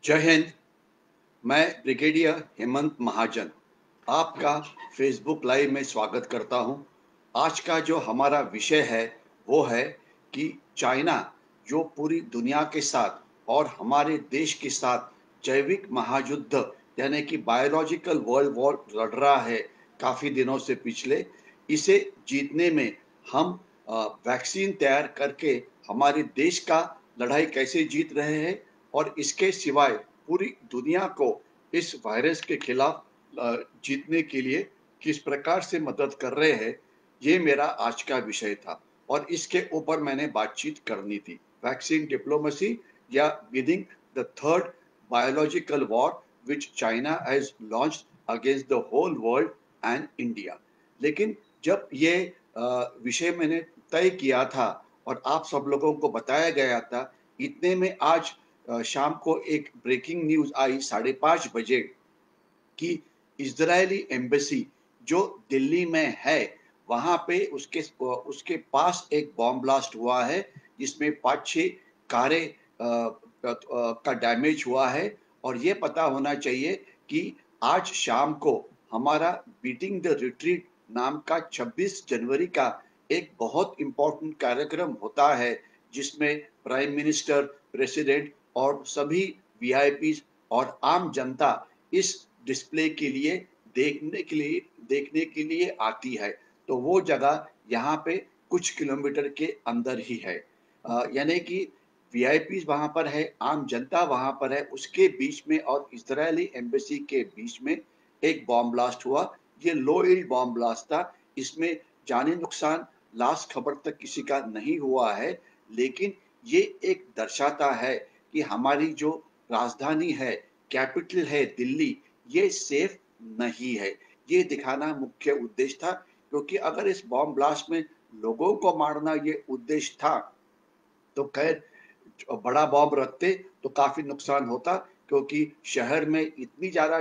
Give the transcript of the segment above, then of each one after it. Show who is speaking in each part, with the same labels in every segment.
Speaker 1: जय हिंद। मैं ब्रिगेडियर हेमंत महाजन आपका फेसबुक लाइव में स्वागत करता हूं। आज का जो हमारा विषय है वो है कि चाइना जो पूरी दुनिया के साथ और हमारे देश के साथ जैविक महायुद्ध यानी कि बायोलॉजिकल वर्ल्ड वॉर लड़ रहा है काफ़ी दिनों से पिछले, इसे जीतने में हम वैक्सीन तैयार करके हमारे देश का लड़ाई कैसे जीत रहे हैं और इसके सिवाय पूरी दुनिया को इस वायरस के खिलाफ जीतने के लिए किस प्रकार से मदद कर रहे हैं, ये मेरा आज का विषय था और इसके ऊपर मैंने बातचीत करनी थी। वैक्सीन डिप्लोमेसी या within the third biological war which China has launched against the whole world and India. लेकिन जब ये विषय मैंने तय किया था और आप सब लोगों को बताया गया था, इतने में आज शाम को एक ब्रेकिंग न्यूज आई 5:30 बजे कि इजरायली एम्बेसी जो दिल्ली में है वहां पे उसके पास एक बॉम्ब ब्लास्ट हुआ है जिसमें 5-6 कारें का डैमेज हुआ है। और ये पता होना चाहिए कि आज शाम को हमारा बीटिंग द रिट्रीट नाम का 26 जनवरी का एक बहुत इंपॉर्टेंट कार्यक्रम होता है जिसमें प्राइम मिनिस्टर, प्रेसिडेंट और सभी वीआईपी और आम जनता इस डिस्प्ले के लिए देखने के लिए आती है। तो वो जगह यहाँ पे कुछ किलोमीटर के अंदर ही है। यानी कि वीआईपी वहां पर है, आम जनता वहां पर है, उसके बीच में और इजरायली एम्बेसी के बीच में एक बॉम्ब ब्लास्ट हुआ। ये लो यील्ड बॉम्ब ब्लास्ट था। इसमें जानी नुकसान लास्ट खबर तक किसी का नहीं हुआ है, लेकिन ये एक दर्शाता है कि हमारी जो राजधानी है, कैपिटल है दिल्ली, ये सेफ नहीं है। ये दिखाना मुख्य उद्देश्य था, क्योंकि अगर इस बॉम्ब ब्लास्ट में लोगों को मारना ये उद्देश्य था तो खैर बड़ा बॉम्ब रखते तो काफी नुकसान होता, क्योंकि शहर में इतनी ज्यादा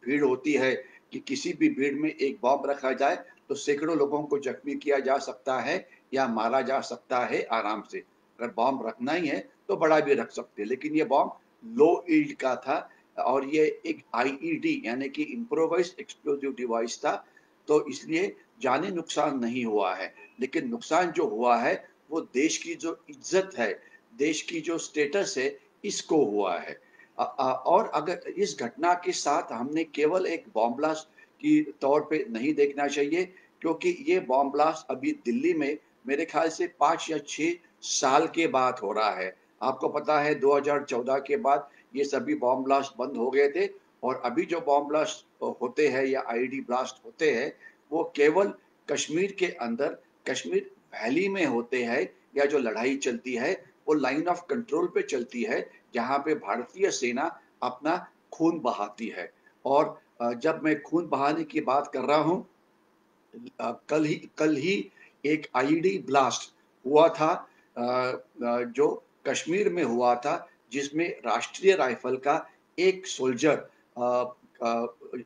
Speaker 1: भीड़ होती है कि किसी भी भीड़ में एक बॉम्ब रखा जाए तो सैकड़ों लोगों को जख्मी किया जा सकता है या मारा जा सकता है आराम से। अगर बॉम्ब रखना ही है तो बड़ा भी रख सकते हैं, लेकिन ये बॉम्ब लो ईल्ड का था और ये एक आईईडी यानी कि इम्प्रोवाइज्ड एक्सप्लोजिव डिवाइस था। तो इसलिए जानी नुकसान नहीं हुआ है, लेकिन नुकसान जो हुआ है वो देश की जो इज्जत है, देश की जो स्टेटस है, इसको हुआ है। और अगर इस घटना के साथ हमने केवल एक बॉम्ब ब्लास्ट की तौर पे नहीं देखना चाहिए, क्योंकि ये बॉम्ब ब्लास्ट अभी दिल्ली में मेरे ख्याल से 5 या 6 साल के बाद हो रहा है। आपको पता है 2014 के बाद ये सभी बॉम्ब ब्लास्ट बंद हो गए थे और अभी जो बॉम्ब ब्लास्ट होते हैं या आईडी ब्लास्ट होते हैं वो केवल कश्मीर के अंदर, कश्मीर वैली में होते हैं, या जो लड़ाई चलती है वो लाइन ऑफ कंट्रोल पे चलती है जहां पे भारतीय सेना अपना खून बहाती है। और जब मैं खून बहाने की बात कर रहा हूं, कल ही एक आईडी ब्लास्ट हुआ था जो कश्मीर में हुआ था, जिसमें राष्ट्रीय राइफल का एक सोल्जर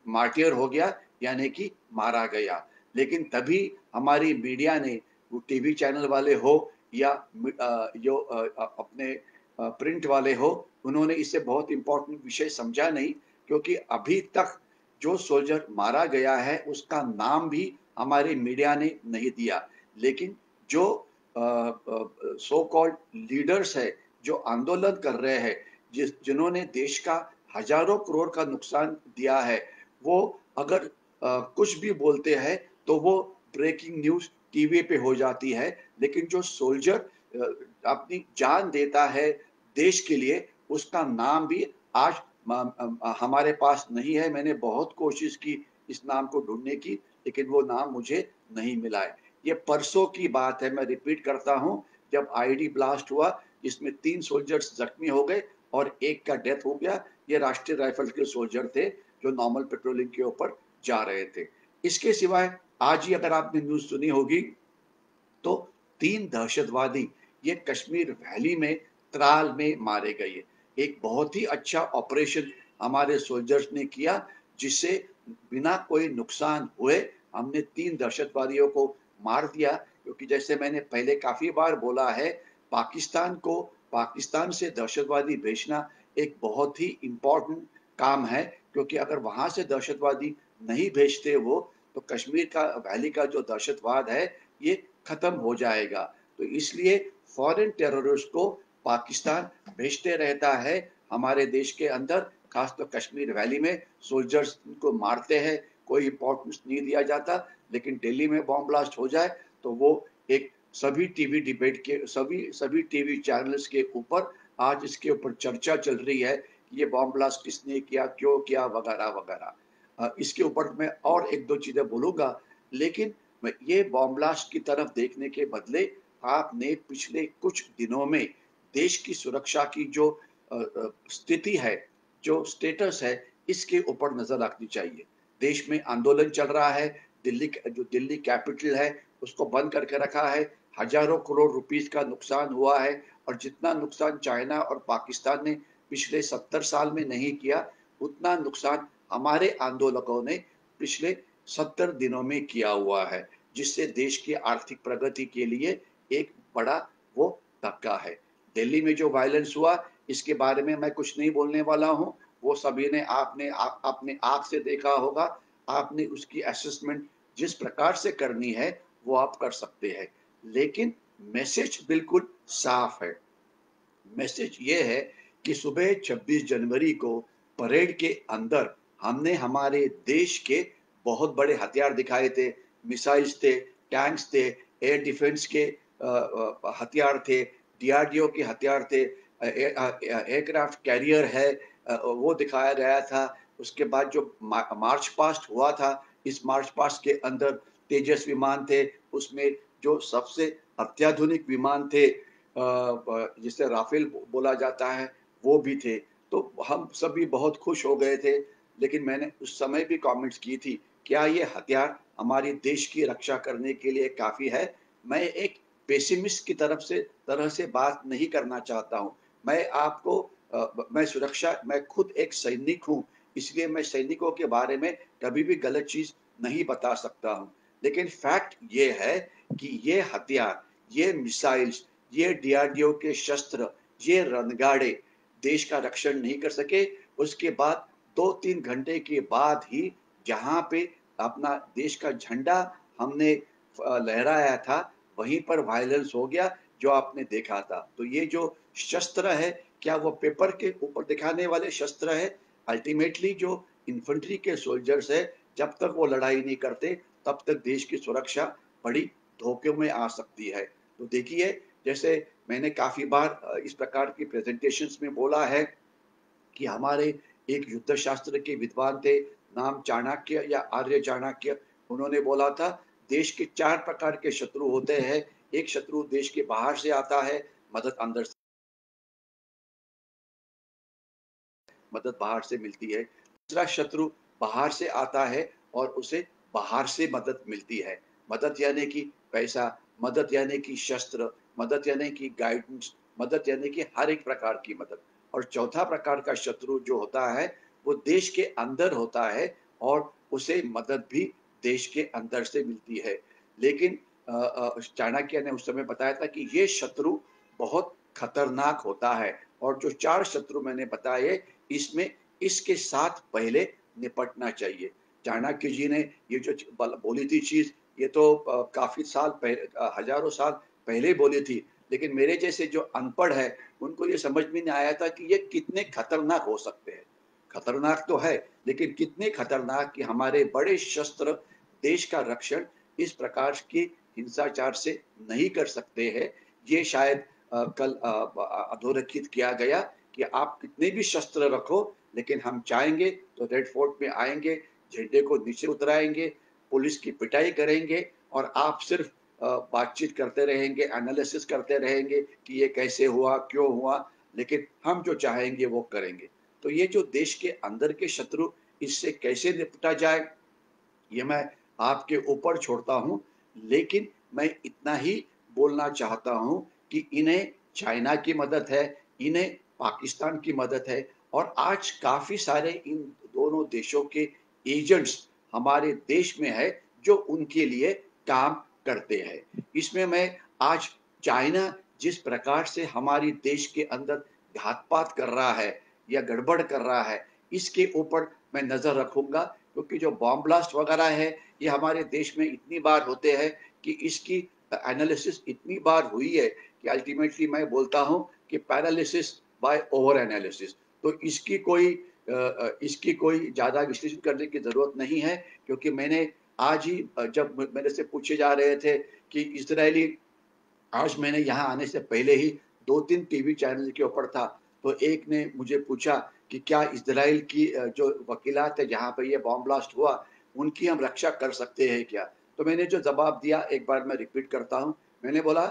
Speaker 1: मार्टियर हो गया, यानी कि मारा गया। लेकिन तभी हमारी मीडिया ने, वो टीवी चैनल वाले हो या जो अपने प्रिंट वाले हो, उन्होंने इसे बहुत इंपॉर्टेंट विषय समझा नहीं, क्योंकि अभी तक जो सोल्जर मारा गया है उसका नाम भी हमारे मीडिया ने नहीं दिया। लेकिन जो सो कॉल्ड लीडर्स है, जो आंदोलन कर रहे हैं, जिन्होंने देश का हजारों करोड़ का नुकसान दिया है, वो अगर कुछ भी बोलते हैं तो वो ब्रेकिंग न्यूज टीवी पे हो जाती है। लेकिन जो सोल्जर अपनी जान देता है देश के लिए, उसका नाम भी आज हमारे पास नहीं है। मैंने बहुत कोशिश की इस नाम को ढूंढने की, लेकिन वो नाम मुझे नहीं मिला है। ये परसों की बात है, मैं रिपीट करता हूँ, जब आईडी ब्लास्ट हुआ जिसमें 3 सोल्जर्स जख्मी हो गए और एक का डेथ हो गया। ये राष्ट्रीय राइफल के सोल्जर थे जो नॉर्मल पेट्रोलिंग के ऊपर जा रहे थे। इसके सिवाय आज ही अगर आपने न्यूज सुनी होगी तो 3 दहशतवादी ये कश्मीर वैली में त्राल में मारे गए। एक बहुत ही अच्छा ऑपरेशन हमारे सोल्जर्स ने किया, जिससे बिना कोई नुकसान हुए हमने 3 दहशतवादियों को मार दिया। क्योंकि जैसे मैंने पहले काफी बार बोला है, पाकिस्तान से दहशतवादी भेजना एक बहुत ही इम्पोर्टेंट काम है, क्योंकि अगर वहाँ से दहशतवादी नहीं भेजते वो, तो कश्मीर का वैली का जो दहशतवाद है, ये खत्म हो जाएगा। तो इसलिए फॉरेन टेररिस्ट को पाकिस्तान भेजते रहता है हमारे देश के अंदर, खासकर कश्मीर वैली में सोल्जर्स को मारते हैं, कोई इम्पोर्टेंस नहीं दिया जाता। लेकिन दिल्ली में बॉम्ब ब्लास्ट हो जाए तो वो एक सभी टीवी डिबेट के सभी टीवी चैनल्स के ऊपर आज इसके ऊपर चर्चा चल रही है कि ये बॉम्ब ब्लास्ट किसने किया, क्यों किया, वगैरह वगैरह। इसके ऊपर मैं और एक दो चीजें बोलूंगा, लेकिन मैं ये बॉम्ब ब्लास्ट की तरफ देखने के बदले आपने पिछले कुछ दिनों में देश की सुरक्षा की जो स्थिति है, जो स्टेटस है, इसके ऊपर नजर रखनी चाहिए। देश में आंदोलन चल रहा है, जो दिल्ली कैपिटल है उसको बंद करके रखा है, हजारों करोड़ रुपीस का नुकसान हुआ है, और जितना नुकसान चाइना और पाकिस्तान ने पिछले 70 साल में नहीं किया, उतना नुकसान हमारे आंदोलकों ने पिछले 70 दिनों में किया हुआ है, जिससे देश की आर्थिक प्रगति के लिए एक बड़ा वो धक्का है। दिल्ली में जो वायलेंस हुआ, इसके बारे में मैं कुछ नहीं बोलने वाला हूँ। वो सभी ने आपने आँख से देखा होगा। आपने उसकी असेसमेंट जिस प्रकार से करनी है, वो आप कर सकते हैं। लेकिन मैसेज बिल्कुल साफ है। मैसेज ये है कि सुबह 26 जनवरी को परेड के अंदर हमने हमारे देश के बहुत बड़े हथियार दिखाए थे, मिसाइल्स थे, टैंक्स थे, एयर डिफेंस के हथियार थे, डीआरडीओ के हथियार थे, एयरक्राफ्ट कैरियर है, वो दिखाया गया था। उसके बाद जो मार्च पास्ट हुआ था, इस मार्च पास्ट के अंदर तेजस विमान थे, उसमें जो सबसे अत्याधुनिक विमान थे, जिसे राफेल बोला जाता है, वो भी थे। तो हम सभी बहुत खुश हो गए थे। लेकिन मैंने उस समय भी कमेंट्स की थी, क्या ये हथियार हमारे देश की रक्षा करने के लिए काफ़ी है? मैं एक पेसिमिस्ट की तरह से बात नहीं करना चाहता हूँ। मैं आपको मैं खुद एक सैनिक हूँ, इसलिए मैं सैनिकों के बारे में कभी भी गलत चीज़ नहीं बता सकता हूँ। लेकिन फैक्ट ये है कि ये हथियार, ये मिसाइल्स, ये डीआरडीओ के शस्त्र, ये रणगाड़े देश का रक्षण नहीं कर सके। उसके बाद 2-3 घंटे के बाद ही जहाँ पे अपना देश का झंडा हमने लहराया था, वहीं पर वायलेंस हो गया, जो आपने देखा था। तो ये जो शस्त्र है, क्या वो पेपर के ऊपर दिखाने वाले शस्त्र है? अल्टीमेटली जो इन्फेंट्री के सोल्जर्स है, जब तक वो लड़ाई नहीं करते, तब तक देश की सुरक्षा बड़ी धोखे में आ सकती है। तो देखिए, जैसे मैंने काफ़ी बार इस प्रकार की प्रेज़ेंटेशंस में बोला है कि हमारे एक युद्ध शास्त्र के विद्वान थे, नाम चाणक्य या आर्य चाणक्य। उन्होंने बोला था, देश के 4 प्रकार के शत्रु होते हैं। एक शत्रु देश के बाहर से आता है, मदद अंदर से मदद बाहर से मिलती है। दूसरा शत्रु बाहर से आता है और उसे बाहर से मदद मिलती है। मदद यानी कि पैसा, मदद यानी कि शस्त्र, मदद यानी कि गाइडेंस, मदद यानी कि हर एक प्रकार की मदद। और चौथा प्रकार का शत्रु जो होता है, वो देश के अंदर होता है, और उसे मदद भी देश के अंदर से मिलती है। लेकिन चाणक्य ने उस समय बताया था कि ये शत्रु बहुत खतरनाक होता है, और जो 4 शत्रु मैंने बताए, इसमें इसके साथ पहले निपटना चाहिए। चाणक्य जी ने ये जो बोली थी चीज़, ये तो काफ़ी साल पहले, हज़ारों साल पहले बोली थी। लेकिन मेरे जैसे जो अनपढ़ है, उनको ये समझ में नहीं आया था कि ये कितने खतरनाक हो सकते हैं। खतरनाक तो है, लेकिन कितने खतरनाक कि हमारे बड़े शस्त्र देश का रक्षण इस प्रकार की हिंसाचार से नहीं कर सकते हैं। ये शायद कल अधोरेखित किया गया कि आप कितने भी शस्त्र रखो, लेकिन हम चाहेंगे तो रेड फोर्ट में आएँगे, झंडे को नीचे उतराएँगे, पुलिस की पिटाई करेंगे, और आप सिर्फ बातचीत करते रहेंगे, एनालिसिस करते रहेंगे कि ये कैसे हुआ, क्यों हुआ, लेकिन हम जो चाहेंगे वो करेंगे। तो ये जो देश के अंदर के शत्रु, इससे कैसे निपटा जाए, ये मैं आपके ऊपर छोड़ता हूँ। लेकिन मैं इतना ही बोलना चाहता हूँ कि इन्हें चाइना की मदद है, इन्हें पाकिस्तान की मदद है, और आज काफ़ी सारे इन दोनों देशों के एजेंट्स हमारे देश में है, जो उनके लिए काम करते हैं। इसमें मैं आज चाइना जिस प्रकार से हमारी देश के अंदर घात-पात कर रहा है, या गड़बड़ कर रहा है, इसके ऊपर मैं नज़र रखूँगा, क्योंकि जो बॉम्ब ब्लास्ट वगैरह है, ये हमारे देश में इतनी बार होते हैं कि इसकी एनालिसिस इतनी बार हुई है कि अल्टीमेटली मैं बोलता हूँ कि पैरालिसिस बाय ओवर एनालिसिस। तो इसकी कोई ज़्यादा विश्लेषण करने की ज़रूरत नहीं है, क्योंकि मैंने आज ही जब मेरे से पूछे जा रहे थे कि इज़राइली, आज मैंने यहाँ आने से पहले ही 2-3 टीवी चैनल के ऊपर था, तो एक ने मुझे पूछा कि क्या इज़राइल की जो वकीलात है जहाँ पे ये बॉम्ब ब्लास्ट हुआ, उनकी हम रक्षा कर सकते हैं क्या? तो मैंने जो जवाब दिया एक बार मैं रिपीट करता हूँ। मैंने बोला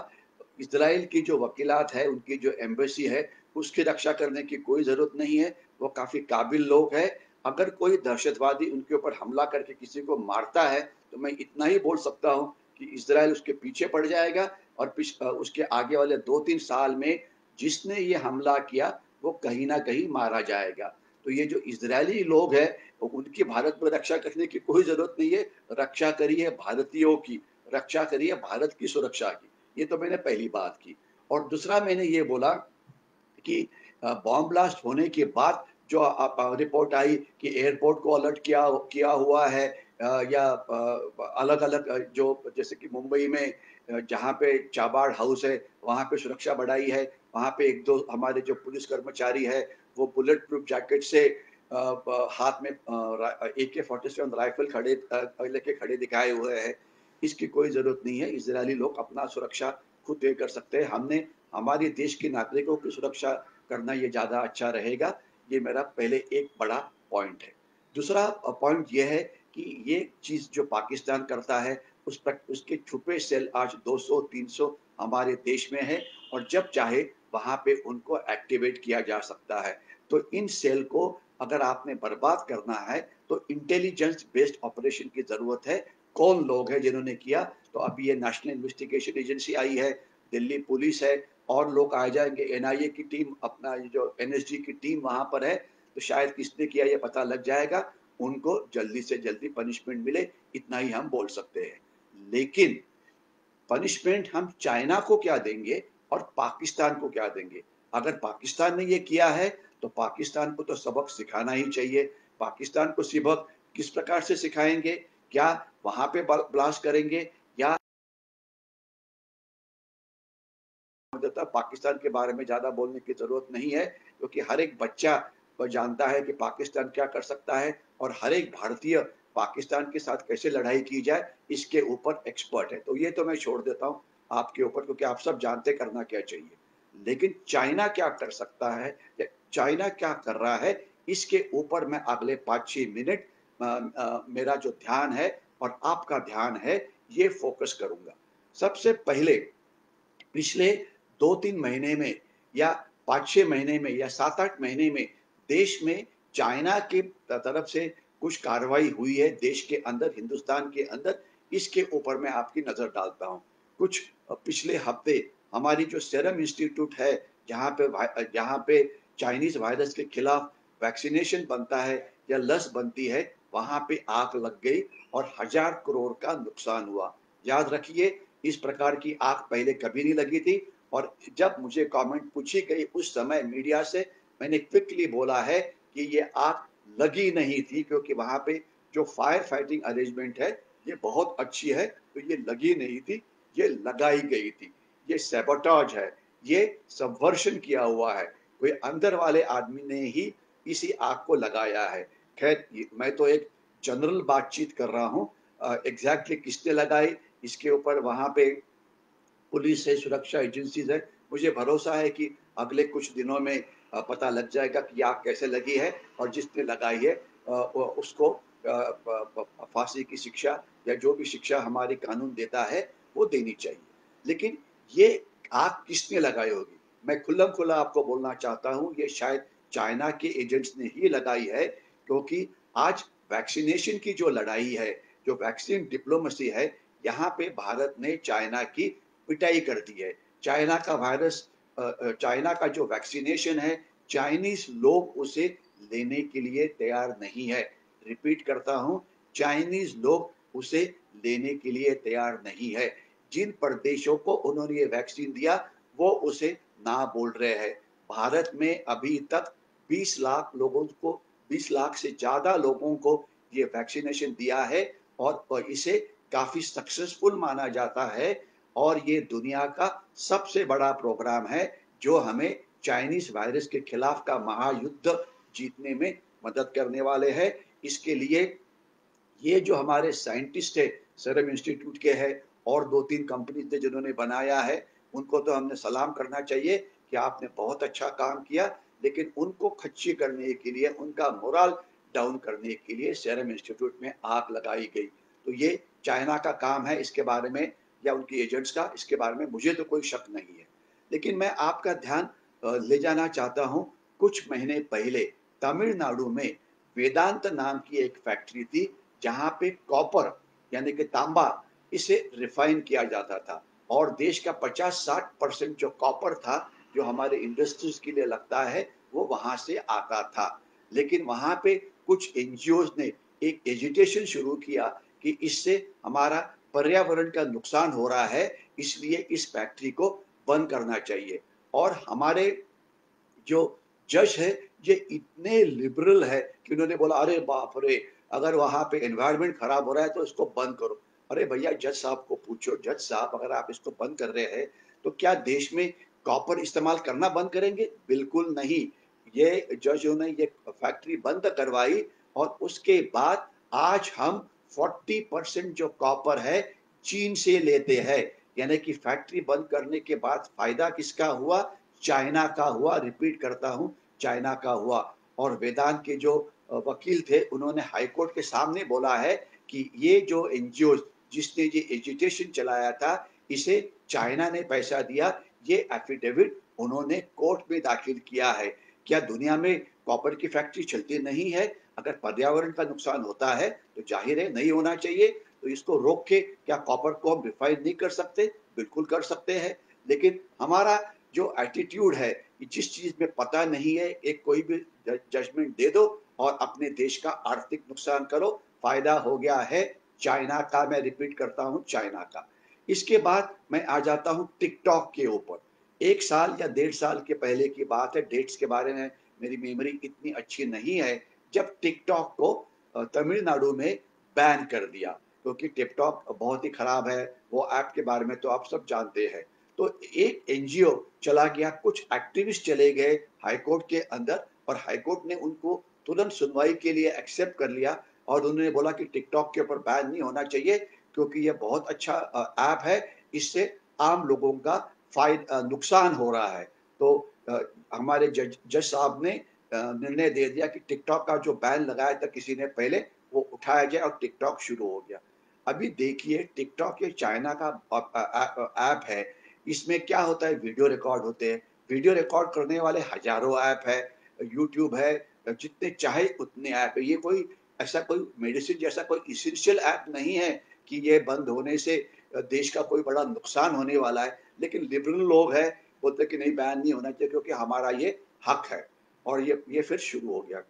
Speaker 1: इज़राइल की जो वकीलात है, उनकी जो एम्बेसी है, उसकी रक्षा करने की कोई ज़रूरत नहीं है, वो काफ़ी काबिल लोग हैं। अगर कोई दहशतवादी उनके ऊपर हमला करके किसी को मारता है, तो मैं इतना ही बोल सकता हूँ कि इज़राइल उसके पीछे पड़ जाएगा और उसके आगे वाले 2-3 साल में जिसने ये हमला किया, वो कहीं न कहीं मारा जाएगा। तो ये जो इज़राइली लोग हैं, उनकी भारत में रक्षा करने की कोई ज़रूरत नहीं है। रक्षा करिए भारतीयों की, रक्षा करिए भारत की सुरक्षा की। ये तो मैंने पहली बात की। और दूसरा मैंने ये बोला कि बॉम्ब ब्लास्ट होने के बाद जो रिपोर्ट आई कि एयरपोर्ट को अलर्ट किया किया हुआ है, या अलग-अलग जो जैसे कि मुंबई में जहाँ पे चाबाड़ हाउस है, वहाँ पे सुरक्षा बढ़ाई है। वहाँ पे 1-2 हमारे जो पुलिस कर्मचारी हैं, वो बुलेट प्रूफ जैकेट से हाथ में AK-47 राइफल लेके खड़े दिखाए हुए हैं। इसकी कोई ज़रूरत नहीं है। इज़रायली लोग अपना सुरक्षा खुद तय कर सकते हैं। हमने हमारे देश के नागरिकों की सुरक्षा करना ये ज़्यादा अच्छा रहेगा। ये मेरा पहले एक बड़ा पॉइंट है। दूसरा पॉइंट ये है कि ये चीज़ जो पाकिस्तान करता है, उसके छुपे सेल आज 200-300 हमारे देश में है, और जब चाहे वहाँ पे उनको एक्टिवेट किया जा सकता है। तो इन सेल को अगर आपने बर्बाद करना है, तो इंटेलिजेंस बेस्ड ऑपरेशन की ज़रूरत है। कौन लोग हैं जिन्होंने किया? तो अभी ये नेशनल इन्वेस्टिगेशन एजेंसी आई है, दिल्ली पुलिस है, और लोग आ जाएँगे। एनआईए की टीम, अपना ये जो एनएसजी की टीम वहाँ पर है, तो शायद किसने किया ये पता लग जाएगा। उनको जल्दी से जल्दी पनिशमेंट मिले, इतना ही हम बोल सकते हैं। लेकिन पनिशमेंट हम चाइना को क्या देंगे और पाकिस्तान को क्या देंगे? अगर पाकिस्तान ने ये किया है, तो पाकिस्तान को तो सबक सिखाना ही चाहिए। पाकिस्तान को सबक किस प्रकार से सिखाएँगे? क्या वहाँ पे ब्लास्ट करेंगे, या देता पाकिस्तान के बारे में ज़्यादा बोलने की ज़रूरत नहीं है, क्योंकि हर एक बच्चा जानता है कि पाकिस्तान क्या कर सकता है, और हर एक भारतीय पाकिस्तान के साथ कैसे लड़ाई की जाए, इसके ऊपर एक्सपर्ट है। तो ये तो मैं छोड़ देता हूँ आपके ऊपर, क्योंकि आप सब जानते करना क्या चाहिए। लेकिन चाइना क्या कर सकता है, या चाइना क्या कर रहा है, इसके ऊपर मैं अगले 5-6 मिनट मेरा जो ध्यान है और आपका ध्यान है, ये फ़ोकस करूँगा। सबसे पहले पिछले 2-3 महीने में, या 5-6 महीने में, या 7-8 महीने में देश में चाइना की तरफ से कुछ कार्रवाई हुई है देश के अंदर, हिंदुस्तान के अंदर, इसके ऊपर मैं आपकी नज़र डालता हूँ। कुछ पिछले हफ्ते हमारी जो सीरम इंस्टीट्यूट है, जहाँ पे चाइनीज़ वायरस के खिलाफ वैक्सीनेशन बनता है या लस बनती है, वहाँ पे आग लग गई और हज़ार करोड़ का नुकसान हुआ। याद रखिए, इस प्रकार की आग पहले कभी नहीं लगी थी, और जब मुझे कमेंट पूछी गई उस समय मीडिया से, मैंने क्विकली बोला है कि ये आग लगी नहीं थी, क्योंकि वहाँ पे जो फायर फाइटिंग अरेंजमेंट है, ये बहुत अच्छी है, तो ये लगी नहीं थी, ये लगाई गई थी। ये सैबोटाज है, ये सबवर्शन किया हुआ है। कोई अंदर वाले आदमी ने ही इसी आग को लगाया है। खैर, मैं तो एक जनरल बातचीत कर रहा हूँ। एग्ज़ैक्टली किसने लगाई, इसके ऊपर वहाँ पे पुलिस है, सुरक्षा एजेंसीज़ है। मुझे भरोसा है कि अगले कुछ दिनों में पता लग जाएगा कि आग कैसे लगी है, और जिसने लगाई है उसको फांसी की शिक्षा, या जो भी शिक्षा हमारी कानून देता है, वो देनी चाहिए। लेकिन ये आग किसने लगाई होगी? मैं खुल्लम-खुल्ला आपको बोलना चाहता हूँ, ये शायद चाइना के एजेंट्स ने ही लगाई है, क्योंकि आज वैक्सीनेशन की जो लड़ाई है, जो वैक्सीन डिप्लोमेसी है, यहाँ पे भारत ने चाइना की पिटाई कर दी है। चाइना का जो वैक्सीनेशन है, चाइनीज़ लोग उसे लेने के लिए तैयार नहीं है। रिपीट करता हूँ, चाइनीज़ लोग उसे लेने के लिए तैयार नहीं है। जिन प्रदेशों को उन्होंने ये वैक्सीन दिया, वो उसे ना बोल रहे हैं। भारत में अभी तक 20 लाख लोगों को 20 लाख से ज़्यादा लोगों को ये वैक्सीनेशन दिया है और इसे काफ़ी सक्सेसफुल माना जाता है और ये दुनिया का सबसे बड़ा प्रोग्राम है जो हमें चाइनीज़ वायरस के खिलाफ का महायुद्ध जीतने में मदद करने वाले हैं। इसके लिए ये जो हमारे साइंटिस्ट है सीरम इंस्टीट्यूट के हैं और 2-3 कंपनीज ने जिन्होंने बनाया है, उनको तो हमने सलाम करना चाहिए कि आपने बहुत अच्छा काम किया, लेकिन उनको खच्ची करने के लिए, उनका मोरल डाउन करने के लिए सीरम इंस्टीट्यूट में आग लगाई गई। तो ये चाइना का काम है, इसके बारे में या उनके एजेंट्स का, इसके बारे में मुझे तो कोई शक नहीं है। लेकिन मैं आपका ध्यान ले जाना चाहता हूँ, कुछ महीने पहले तमिलनाडु में वेदांत नाम की एक फैक्ट्री थी, जहाँ पे कॉपर यानी कि तांबा इसे रिफाइन किया जाता था और देश का 50-60% जो कॉपर था, जो हमारे इंडस्ट्रीज के लिए लगता है, वो वहाँ से आता था। लेकिन वहाँ पे कुछ एनजीओज ने एक एजिटेशन शुरू किया कि इससे हमारा पर्यावरण का नुकसान हो रहा है, इसलिए इस फैक्ट्री को बंद करना चाहिए। और हमारे जो जज है, ये इतने लिबरल है कि उन्होंने बोला, अरे बाप रे, अगर वहां पे एनवायरनमेंट खराब हो रहा है तो इसको बंद करो। अरे भैया, जज साहब को पूछो, जज साहब अगर आप इसको बंद कर रहे हैं तो क्या देश में कॉपर इस्तेमाल करना बंद करेंगे? बिल्कुल नहीं। ये जजों ने ये फैक्ट्री बंद करवाई और उसके बाद आज हम 40% जो कॉपर है चीन से लेते हैं। यानी कि फैक्ट्री बंद करने के बाद फायदा किसका हुआ? चाइना का हुआ। रिपीट करता हूँ, चाइना का हुआ। और वेदांत के जो वकील थे, उन्होंने हाई कोर्ट के सामने बोला है कि ये जो एनजीओ जिसने ये एजिटेशन चलाया था, इसे चाइना ने पैसा दिया। ये एफिडेविट उन्होंने कोर्ट में दाखिल किया है। क्या दुनिया में कॉपर की फैक्ट्री चलती नहीं है? अगर पर्यावरण का नुकसान होता है तो जाहिर है नहीं होना चाहिए। तो इसको रोक के क्या कॉपर को हम रिफाइन नहीं कर सकते? बिल्कुल कर सकते हैं। लेकिन हमारा जो एटीट्यूड है कि जिस चीज में पता नहीं है, एक कोई भी जजमेंट दे दो और अपने देश का आर्थिक नुकसान करो। फायदा हो गया है चाइना का। मैं रिपीट करता हूं, चाइना का। इसके बाद मैं आ जाता हूं टिकटॉक के ऊपर। 1 साल या 1.5 साल के पहले की बात है, डेट्स के बारे में मेरी मेमोरी इतनी अच्छी नहीं है, जब टिकटॉक को तमिलनाडु में बैन कर दिया, क्योंकि टिकटॉक बहुत ही खराब है। वो ऐप के बारे में तो आप सब जानते हैं। तो एक एनजीओ चला गया, कुछ एक्टिविस्ट चले गए हाई कोर्ट के अंदर और हाई कोर्ट ने उनको तुरंत सुनवाई के लिए एक्सेप्ट कर लिया और उन्होंने बोला कि टिकटॉक के ऊपर बैन नहीं होना चाहिए, क्योंकि ये बहुत अच्छा ऐप है, इससे आम लोगों का नुकसान हो रहा है। तो अ, हमारे जज साहब ने निर्णय दे दिया कि टिकटॉक का जो बैन लगाया था किसी ने पहले, वो उठाया जाए और टिकटॉक शुरू हो गया। अभी देखिए, टिकटॉक ये चाइना का ऐप है। इसमें क्या होता है, वीडियो रिकॉर्ड होते हैं। वीडियो रिकॉर्ड करने वाले हजारों ऐप है, यूट्यूब है, जितने चाहे उतने ऐप है। ये कोई ऐसा कोई मेडिसिन जैसा कोई इसेंशियल ऐप नहीं है कि ये बंद होने से देश का कोई बड़ा नुकसान होने वाला है। लेकिन लिबरल लोग हैं, बोलते कि नहीं, बैन नहीं होना चाहिए क्योंकि हमारा ये हक है। और ये फिर शुरू हो गया।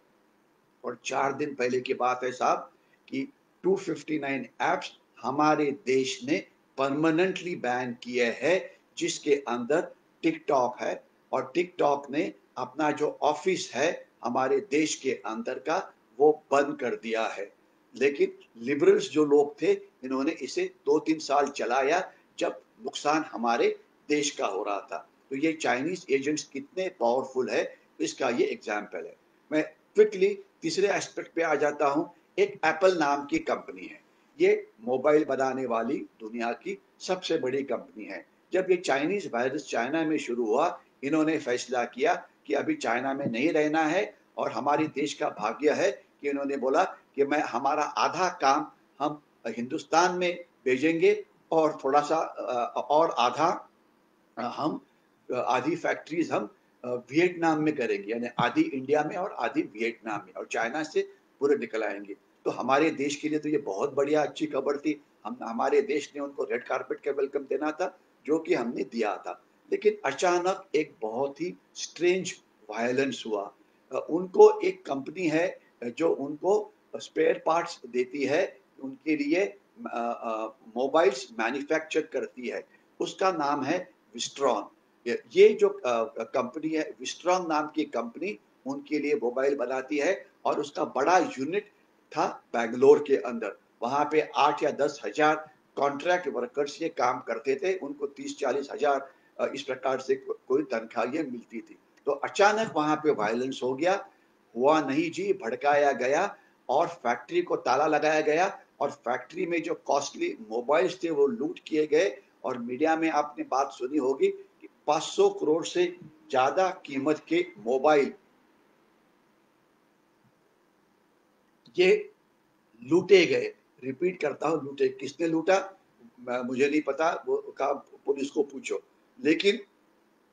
Speaker 1: और 4 दिन पहले की बात है साहब कि 259 ऐप्स हमारे देश ने परमानेंटली बैन किए हैं, जिसके अंदर टिकटॉक है। और टिकटॉक ने अपना जो ऑफिस है हमारे देश के अंदर का, वो बंद कर दिया है। लेकिन लिबरल्स जो लोग थे, इन्होंने इसे 2-3 साल चलाया, जब नुकसान हमारे देश का हो रहा था। तो ये चाइनीज एजेंट्स कितने पावरफुल है, इसका ये एग्जाम्पल है। मैं क्विकली तीसरे एस्पेक्ट पे आ जाता हूँ। एक एप्पल नाम की कंपनी है। ये मोबाइल बनाने वाली दुनिया की सबसे बड़ी कंपनी है। जब ये चाइनीज वायरस चाइना में शुरू हुआ, इन्होंने फैसला किया कि अभी चाइना में नहीं रहना है। और हमारे देश का भाग्य है कि इन्होंने बोला कि मैं हमारा आधा काम हम हिंदुस्तान में भेजेंगे और थोड़ा सा और आधा हम आधी फैक्ट्रीज हम वियतनाम में करेंगे, यानी आधी इंडिया में और आधी वियतनाम में, और चाइना से पूरे निकल आएंगे। तो हमारे देश के लिए तो ये बहुत बढ़िया अच्छी खबर थी। हम हमारे देश ने उनको रेड कारपेट का वेलकम देना था, जो कि हमने दिया था। लेकिन अचानक एक बहुत ही स्ट्रेंज वायलेंस हुआ। उनको एक कंपनी है जो उनको स्पेयर पार्ट्स देती है, उनके लिए मोबाइल्स मैन्युफैक्चर करती है। उसका नाम है विस्ट्रॉन। ये जो कंपनी है, विस्ट्रॉन नाम की कंपनी, उनके लिए मोबाइल बनाती है और उसका बड़ा यूनिट था बेंगलोर के अंदर। वहां पे 8 या 10,000 कॉन्ट्रैक्ट वर्कर्स ये काम करते थे, उनको 30-40 हजार इस प्रकार से कोई तनख्वाह ये मिलती थी। तो अचानक वहां पे वायलेंस हो गया, हुआ नहीं जी, भड़काया गया और फैक्ट्री को ताला लगाया गया और फैक्ट्री में जो कॉस्टली मोबाइल्स थे वो लूट किए गए। और मीडिया में आपने बात सुनी होगी कि 500 करोड़ से ज्यादा कीमत के मोबाइल ये लूटे गए। रिपीट करता हूं, लूटे। किसने लूटा मुझे नहीं पता, वो का पुलिस को पूछो। लेकिन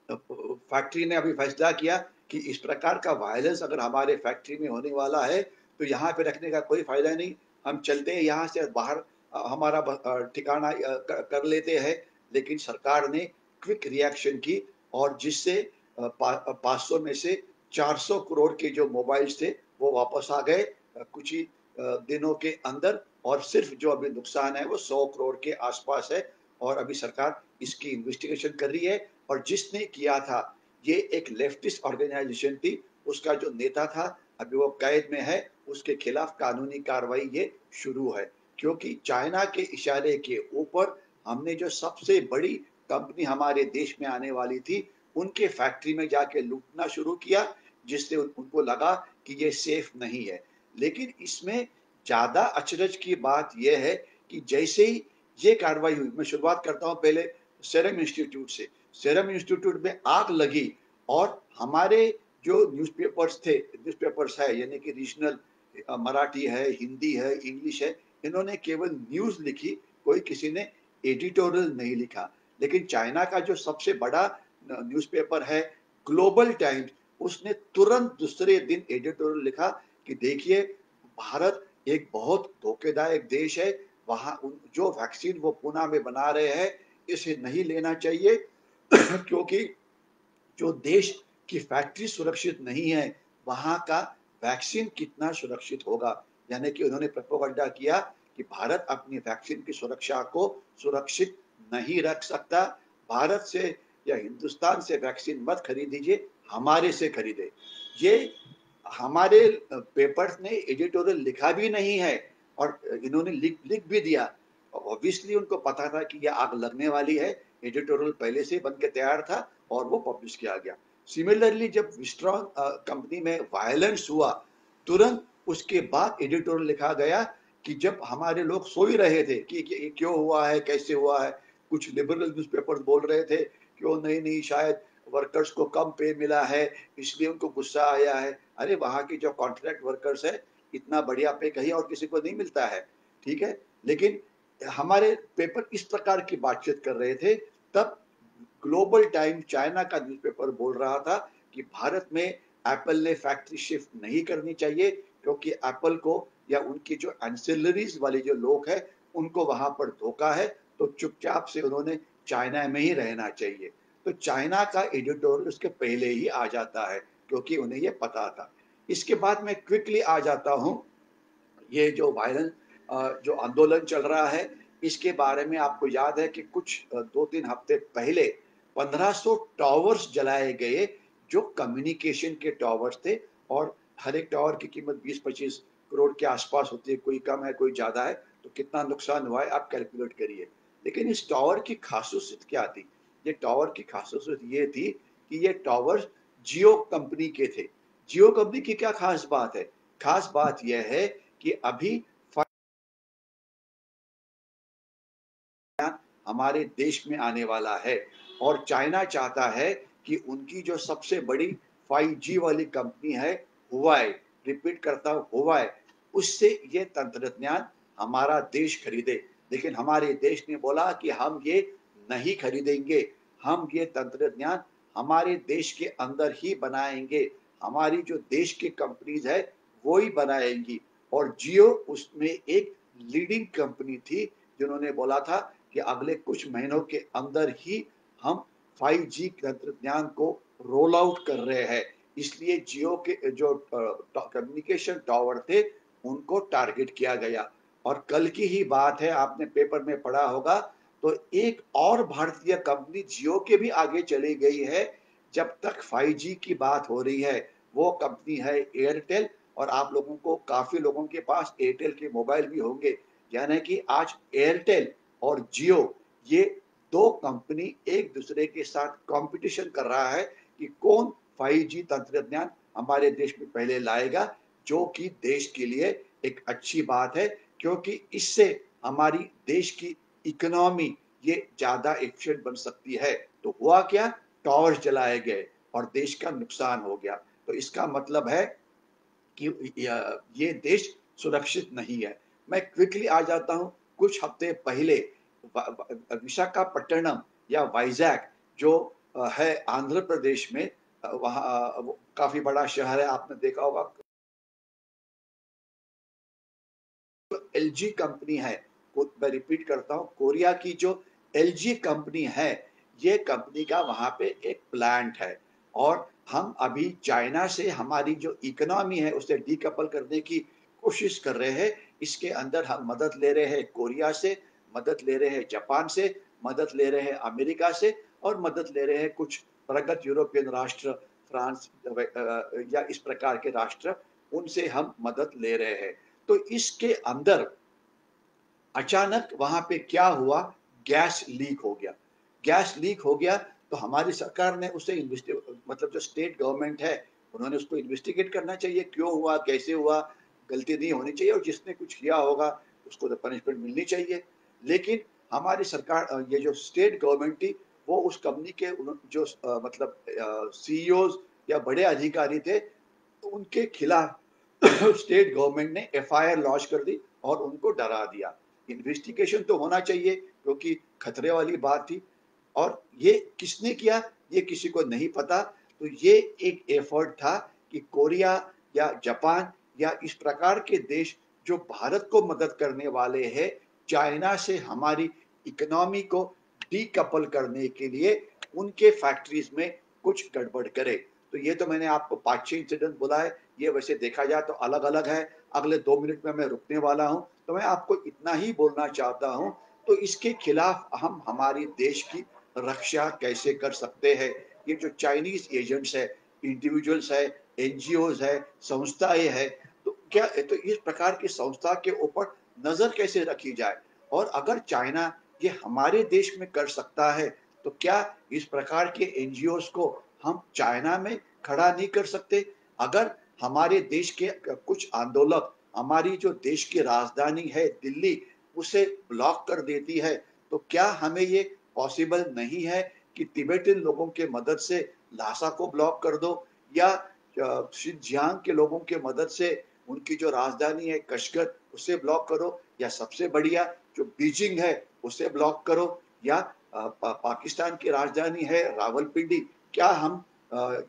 Speaker 1: फैक्ट्री ने अभी फैसला किया कि इस प्रकार का वायलेंस अगर हमारे फैक्ट्री में होने वाला है तो यहाँ पे रखने का कोई फायदा नहीं, हम चलते हैं यहाँ से बाहर, हमारा ठिकाना कर लेते हैं। लेकिन सरकार ने क्विक रिएक्शन की और जिससे 500 में से 400 करोड़ के जो मोबाइल्स थे वो वापस आ गए कुछ ही दिनों के अंदर। और सिर्फ जो अभी नुकसान है वो 100 करोड़ के आसपास है और अभी सरकार इसकी इन्वेस्टिगेशन कर रही है। और जिसने किया था ये एक लेफ्टिस्ट ऑर्गेनाइजेशन थी, उसका जो नेता था अभी वो कैद में है, उसके खिलाफ कानूनी कार्रवाई ये शुरू है। क्योंकि चाइना के इशारे के ऊपर हमने जो सबसे बड़ी कंपनी हमारे देश में आने वाली थी उनके फैक्ट्री में जाके लूटना शुरू किया, जिससे उनको लगा कि ये सेफ नहीं है। लेकिन इसमें ज्यादा अचरज की बात यह है कि जैसे ही ये कार्रवाई हुई, मैं शुरुआत करता हूं पहले सेरम इंस्टीट्यूट से। सेरम इंस्टीट्यूट में आग लगी और हमारे जो न्यूज़पेपर्स है यानी कि रीजनल मराठी है, हिंदी है, इंग्लिश है, इन्होंने केवल न्यूज लिखी, कोई किसी ने एडिटोरियल नहीं लिखा। लेकिन चाइना का जो सबसे बड़ा न्यूज़पेपर है ग्लोबल टाइम्स, उसने तुरंत दूसरे दिन एडिटोरियल लिखा कि देखिए भारत एक बहुत धोखेदायक देश है, वहां जो वैक्सीन वो पुणे में बना रहे हैं इसे नहीं लेना चाहिए क्योंकि जो देश की फैक्ट्री सुरक्षित नहीं है वहां का वैक्सीन कितना सुरक्षित होगा। यानी कि उन्होंने प्रोपेगेंडा किया कि भारत अपनी वैक्सीन की सुरक्षा को सुरक्षित नहीं रख सकता, भारत से या हिंदुस्तान से वैक्सीन मत खरीदीजिए, हमारे से खरीदे। ये हमारे पेपर्स ने एडिटोरियल लिखा भी नहीं है और इन्होंने लिख भी दिया। ऑब्वियसली उनको पता था कि यह आग लगने वाली है, एडिटोरियल पहले से बन के तैयार था और वो पब्लिश किया गया। सिमिलरली जब विस्ट्रॉन कंपनी में वायलेंस हुआ तुरंत उसके बाद एडिटोरियल लिखा गया कि जब हमारे लोग सो ही रहे थे कि क्यों हुआ है, कैसे हुआ है। कुछ लिबरल न्यूज़पेपर्स बोल रहे थे क्यों नहीं नहीं शायद वर्कर्स को कम पे मिला है इसलिए उनको गुस्सा आया है। अरे वहां के जो कॉन्ट्रैक्ट वर्कर्स है इतना बढ़िया पे कहीं और किसी को नहीं मिलता है, ठीक है। लेकिन हमारे पेपर इस प्रकार की बातचीत कर रहे थे तब ग्लोबल टाइम चाइना का न्यूज़पेपर बोल रहा था कि भारत में एप्पल ने फैक्ट्री शिफ्ट नहीं करनी चाहिए क्योंकि एप्पल को या उनकी जो एंसिलरीज वाले जो लोग हैं उनको वहां पर धोखा है, तो चुपचाप से उन्होंने चाइना में ही रहना चाहिए। तो चाइना का एडिटोरियल उसके पहले ही आ जाता है क्योंकि उन्हें ये पता था। इसके बाद मैं क्विकली आ जाता हूँ, ये जो वायलेंस जो आंदोलन चल रहा है इसके बारे में आपको याद है कि कुछ 2-3 हफ्ते पहले 1500 टावर्स जलाए गए जो कम्युनिकेशन के टावर्स थे और हर एक टावर की कीमत 20-25 करोड़ के आसपास होती है, कोई कम है कोई ज्यादा है, तो कितना नुकसान हुआ है आप कैलकुलेट करिए। लेकिन इस टावर की खासियत क्या थी? ये टावर की खासियत ये थी कि ये टावर जियो कंपनी के थे। जियो कंपनी की क्या खास बात है? खास बात यह है कि अभी हमारे देश में आने वाला है और चाइना चाहता है कि उनकी जो सबसे बड़ी 5G वाली कंपनी है हुआई, रिपीट करता हूँ हुआई, उससे ये तंत्रज्ञान हमारा देश खरीदे। लेकिन हमारे देश ने बोला कि हम ये नहीं खरीदेंगे, हम ये तंत्रज्ञान हमारे देश के अंदर ही बनाएंगे, हमारी जो देश की कंपनीज है वो ही बनाएंगी। और जियो उसमें एक लीडिंग कंपनी थी जिन्होंने बोला था कि अगले कुछ महीनों के अंदर ही हम 5G तंत्रज्ञान को रोल आउट कर रहे हैं। इसलिए जियो के जो कम्युनिकेशन टावर थे उनको टारगेट किया गया। और कल की ही बात है, आपने पेपर में पढ़ा होगा, तो एक और भारतीय कंपनी जियो के भी आगे चली गई है। जब तक 5G की बात हो रही है वो कंपनी है एयरटेल। और आप लोगों को, काफ़ी लोगों के पास एयरटेल के मोबाइल भी होंगे। यानी कि आज एयरटेल और जियो, ये 2 कंपनी एक दूसरे के साथ कॉम्पिटिशन कर रहा है कि कौन 5G तंत्रज्ञान हमारे देश में पहले लाएगा, जो कि देश के लिए एक अच्छी बात है, क्योंकि इससे हमारी देश की इकोनॉमी ये ज़्यादा एफिशिएंट बन सकती है। तो हुआ क्या? टावर्स जलाए गए और देश का नुकसान हो गया। तो इसका मतलब है कि ये देश सुरक्षित नहीं है। मैं क्विकली आ जाता हूँ। कुछ हफ्ते पहले विशाखापट्टनम या वाइजैक जो है आंध्र प्रदेश में, वहाँ वो काफी बड़ा शहर है, आपने देखा होगा। एलजी कंपनी है, मैं रिपीट करता हूँ, कोरिया की जो एलजी कंपनी है, ये कंपनी का वहां पे एक प्लांट है। और हम अभी चाइना से हमारी जो इकोनॉमी है उसे डीकपल करने की कोशिश कर रहे हैं। इसके अंदर हम मदद ले रहे हैं कोरिया से, मदद ले रहे हैं जापान से, मदद ले रहे हैं अमेरिका से, और मदद ले रहे हैं कुछ प्रगत यूरोपियन राष्ट्र, फ्रांस या इस प्रकार के राष्ट्र, उनसे हम मदद ले रहे हैं। तो इसके अंदर अचानक वहां पे क्या हुआ? गैस लीक हो गया। गैस लीक हो गया तो हमारी सरकार ने उसे मतलब जो स्टेट गवर्नमेंट है, उन्होंने उसको इन्वेस्टिगेट करना चाहिए, क्यों हुआ, कैसे हुआ। गलती नहीं होनी चाहिए, और जिसने कुछ किया होगा उसको तो पनिशमेंट मिलनी चाहिए। लेकिन हमारी सरकार, ये जो स्टेट गवर्नमेंट थी, वो उस कंपनी के जो मतलब सीईओज या बड़े अधिकारी थे, तो उनके खिलाफ स्टेट गवर्नमेंट ने एफआईआर लॉन्च कर दी और उनको डरा दिया। इन्वेस्टिगेशन तो होना चाहिए, क्योंकि खतरे वाली बात थी। और ये किसने किया, ये किसी को नहीं पता। तो ये एक एफर्ट था कि कोरिया या जापान या इस प्रकार के देश जो भारत को मदद करने वाले हैं, चाइना से हमारी इकोनॉमी को डीकपल करने के लिए उनके फैक्ट्रीज में कुछ गड़बड़ करे। तो ये तो मैंने आपको 5-6 इंसिडेंट बोला है। ये वैसे देखा जाए तो अलग अलग है। अगले 2 मिनट में मैं रुकने वाला हूँ, तो मैं आपको इतना ही बोलना चाहता हूँ। तो इसके खिलाफ हम हमारी देश की रक्षा कैसे कर सकते हैं? ये जो चाइनीज एजेंट्स है, इंडिविजुअल्स है, एनजीओज है, संस्थाएं है, तो क्या, तो इस प्रकार की संस्था के ऊपर नजर कैसे रखी जाए? और अगर चाइना ये हमारे देश में कर सकता है, तो क्या इस प्रकार के एनजीओज को हम चाइना में खड़ा नहीं कर सकते? अगर हमारे देश के कुछ आंदोलक हमारी जो देश की राजधानी है दिल्ली, उसे ब्लॉक कर देती है, तो क्या हमें ये पॉसिबल नहीं है कि तिब्बतन लोगों के मदद से ल्हासा को ब्लॉक कर दो, या शिनजियांग के लोगों के मदद से उनकी जो राजधानी है कशगर, उसे ब्लॉक करो, या सबसे बढ़िया जो बीजिंग है उसे ब्लॉक करो, या पाकिस्तान की राजधानी है रावलपिंडी, क्या हम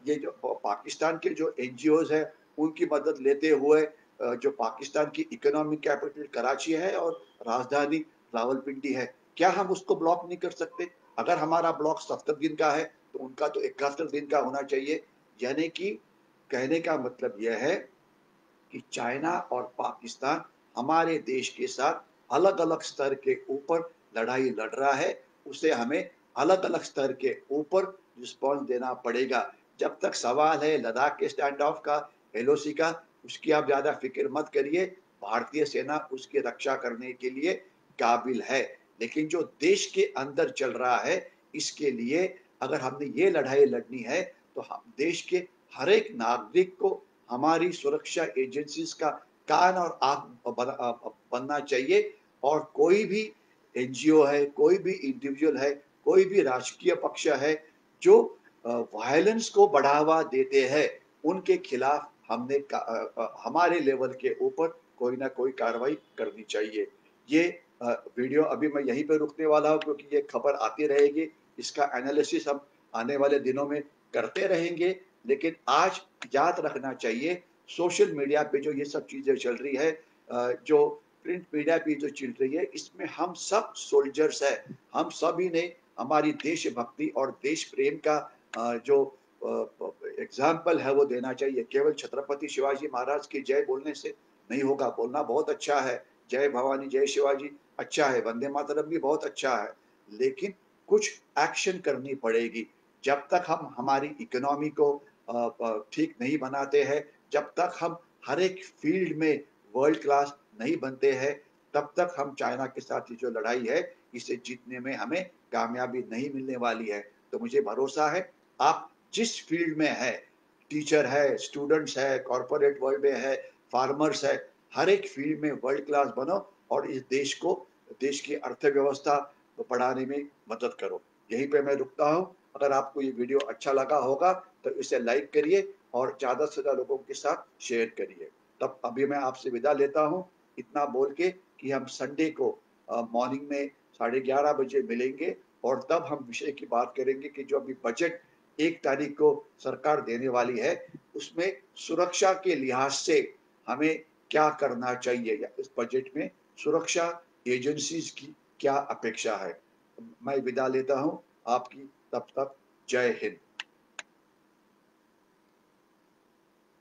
Speaker 1: ये जो पाकिस्तान के जो एनजीओज है उनकी मदद लेते हुए, जो पाकिस्तान की इकोनॉमिक कैपिटल कराची है और राजधानी रावलपिंडी है, क्या हम उसको ब्लॉक नहीं कर सकते? अगर हमारा ब्लॉक 70 दिन का है, तो उनका तो 71 दिन का होना चाहिए। यानी कि कहने का मतलब यह है कि चाइना और पाकिस्तान हमारे देश के साथ अलग अलग स्तर के ऊपर लड़ाई लड़ रहा है। उसे हमें अलग अलग स्तर के ऊपर रिस्पॉन्स देना पड़ेगा। जब तक सवाल है लद्दाख के स्टैंड ऑफ का, एलओसी का, उसकी आप ज्यादा फिक्र मत करिए। भारतीय सेना उसकी रक्षा करने के लिए काबिल है। लेकिन जो देश के अंदर चल रहा है, इसके लिए अगर हमने ये लड़ाई लड़नी है, तो हम देश के हर एक नागरिक को हमारी सुरक्षा एजेंसीज का कान और आंख बनना चाहिए। और कोई भी एनजीओ है, कोई भी इंडिविजुअल है, कोई भी राजकीय पक्ष है जो वायलेंस को बढ़ावा देते हैं, उनके खिलाफ हमने हमारे लेवल के ऊपर कोई ना कोई कार्रवाई करनी चाहिए। ये वीडियो अभी मैं यहीं पे रुकने वाला हूँ, क्योंकि ये खबर आती रहेगी। इसका एनालिसिस हम आने वाले दिनों में करते रहेंगे। लेकिन आज याद रखना चाहिए, सोशल मीडिया पे जो ये सब चीजें चल रही है, जो प्रिंट मीडिया पे जो चल रही है, इसमें हम सब सोल्जर्स है। हम सभी ने हमारी देशभक्ति और देश प्रेम का जो एग्जाम्पल है वो देना चाहिए। केवल छत्रपति शिवाजी महाराज की जय बोलने से नहीं होगा। बोलना बहुत अच्छा है, जय भवानी जय शिवाजी अच्छा है, वंदे मातरम भी बहुत अच्छा है, लेकिन कुछ एक्शन करनी पड़ेगी। जब तक हम हमारी इकोनॉमी को ठीक नहीं बनाते हैं, जब तक हम हर एक फील्ड में वर्ल्ड क्लास नहीं बनते हैं, तब तक हम चाइना के साथ ये जो लड़ाई है, इसे जीतने में हमें कामयाबी नहीं मिलने वाली है। तो मुझे भरोसा है, आप जिस फील्ड में हैं, टीचर है, स्टूडेंट्स है, कॉर्पोरेट वर्ल्ड में है, फार्मर्स है, हर एक फील्ड में वर्ल्ड क्लास बनो और इस देश को, देश की अर्थव्यवस्था बढ़ाने में मदद करो। यहीं पे मैं रुकता हूँ। अगर आपको ये वीडियो अच्छा लगा होगा तो इसे लाइक करिए और ज़्यादा से ज़्यादा लोगों के साथ शेयर करिए। तब अभी मैं आपसे विदा लेता हूँ, इतना बोल के कि हम संडे को मॉर्निंग में 11:30 बजे मिलेंगे और तब हम विषय की बात करेंगे कि जो अभी बजट 1 तारीख को सरकार देने वाली है, उसमें सुरक्षा के लिहाज से हमें क्या करना चाहिए, या इस बजट में सुरक्षा एजेंसीज़ की क्या अपेक्षा है। मैं विदा लेता हूँ आपकी, तब तक जय हिंद।